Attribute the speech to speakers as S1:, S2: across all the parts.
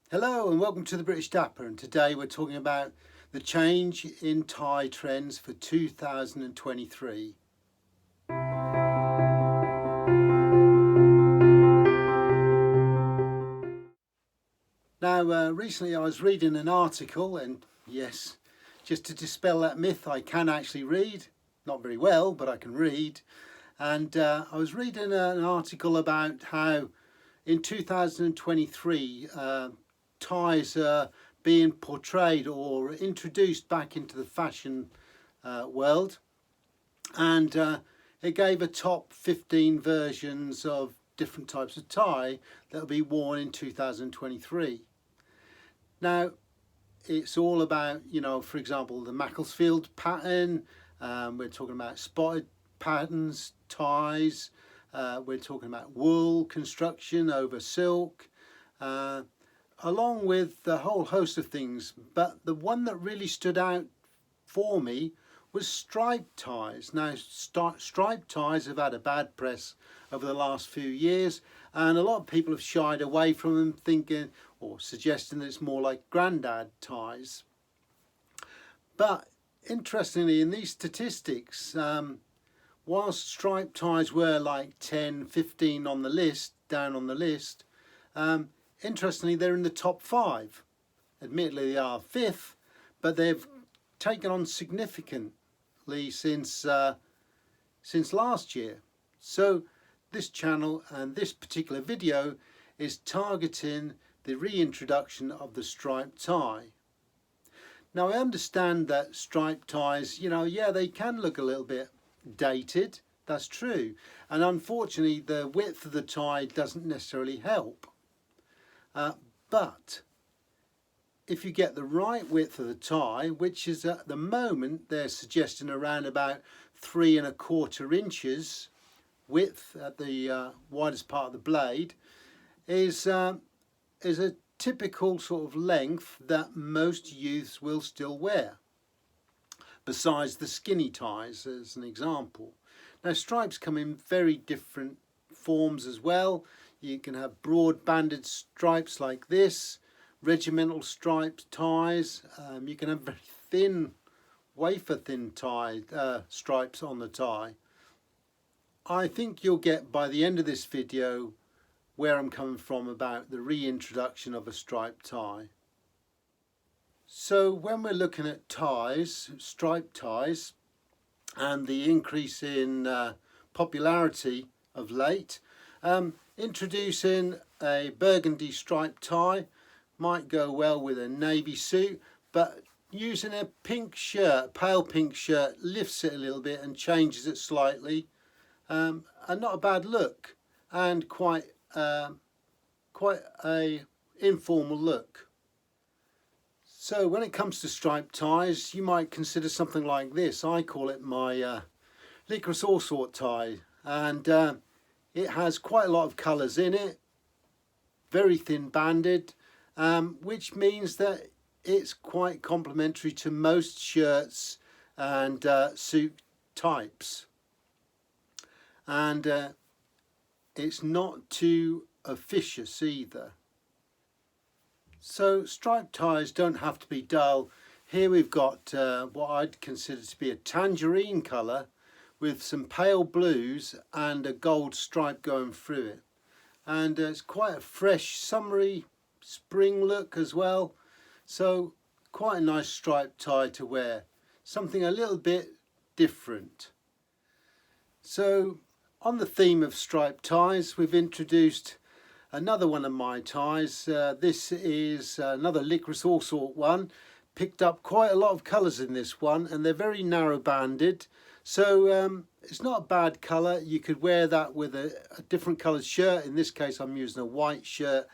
S1: Hello and welcome to the British Dapper, and today we're talking about the change in tie trends for 2023. Now recently I was reading an article, and yes, just to dispel that myth, I can actually read, not very well, but I can read. And I was reading an article about how in 2023 ties are being portrayed or introduced back into the fashion world, and it gave a top 15 versions of different types of tie that will be worn in 2023. Now it's all about, for example, the Macclesfield pattern. We're talking about spotted patterns, ties. We're talking about wool construction over silk, along with a whole host of things. But the one that really stood out for me was striped ties. Now, striped ties have had a bad press over the last few years, and a lot of people have shied away from them, thinking or suggesting that it's more like grandad ties. But interestingly, in these statistics, whilst striped ties were like 10, 15 on the list, down on the list, interestingly, they're in the top 5. Admittedly, they are 5th, but they've taken on significantly since last year. So this channel and this particular video is targeting the reintroduction of the striped tie. Now, I understand that striped ties, they can look a little bit dated. That's true. And unfortunately, the width of the tie doesn't necessarily help. But if you get the right width of the tie, which is at the moment they're suggesting around about 3¼ inches width at the widest part of the blade, is a typical sort of length that most youths will still wear, besides the skinny ties as an example. Now, stripes come in very different forms as well. You can have broad banded stripes like this, regimental striped ties. You can have very thin, wafer thin stripes on the tie. I think you'll get by the end of this video where I'm coming from about the reintroduction of a striped tie. So when we're looking at ties, striped ties, and the increase in popularity of late, introducing a burgundy striped tie might go well with a navy suit, but using a pink shirt, pale pink shirt, lifts it a little bit and changes it slightly, and not a bad look, and quite a informal look. So when it comes to striped ties, you might consider something like this. I call it my licorice all sort tie, and it has quite a lot of colours in it, very thin banded, which means that it's quite complementary to most shirts and suit types. And it's not too officious either. So striped ties don't have to be dull. Here we've got what I'd consider to be a tangerine colour with some pale blues and a gold stripe going through it. And it's quite a fresh, summery spring look as well. So quite a nice striped tie to wear. Something a little bit different. So on the theme of striped ties, we've introduced another one of my ties. This is another licorice all sort one. Picked up quite a lot of colours in this one, and they're very narrow banded. So it's not a bad colour. You could wear that with a different coloured shirt. In this case, I'm using a white shirt.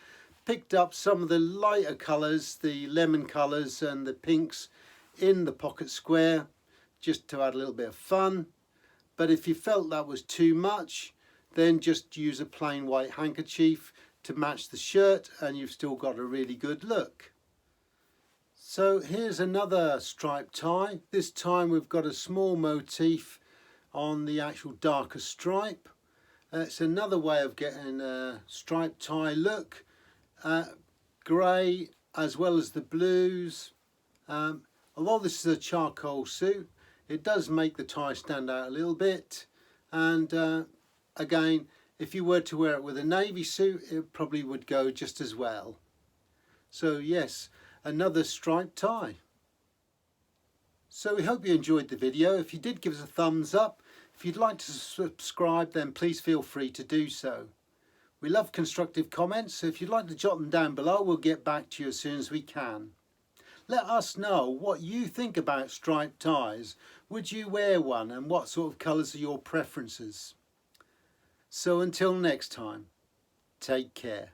S1: Picked up some of the lighter colours, the lemon colours and the pinks in the pocket square, just to add a little bit of fun. But if you felt that was too much, then just use a plain white handkerchief to match the shirt, and you've still got a really good look. So here's another striped tie. This time we've got a small motif on the actual darker stripe. It's another way of getting a striped tie look. grey as well as the blues. Although this is a charcoal suit, it does make the tie stand out a little bit. And again, if you were to wear it with a navy suit, it probably would go just as well. So yes, another striped tie. So we hope you enjoyed the video. If you did, give us a thumbs up. If you'd like to subscribe, then please feel free to do so. We love constructive comments, so if you'd like to jot them down below, we'll get back to you as soon as we can. Let us know what you think about striped ties. Would you wear one, and what sort of colours are your preferences? So until next time, take care.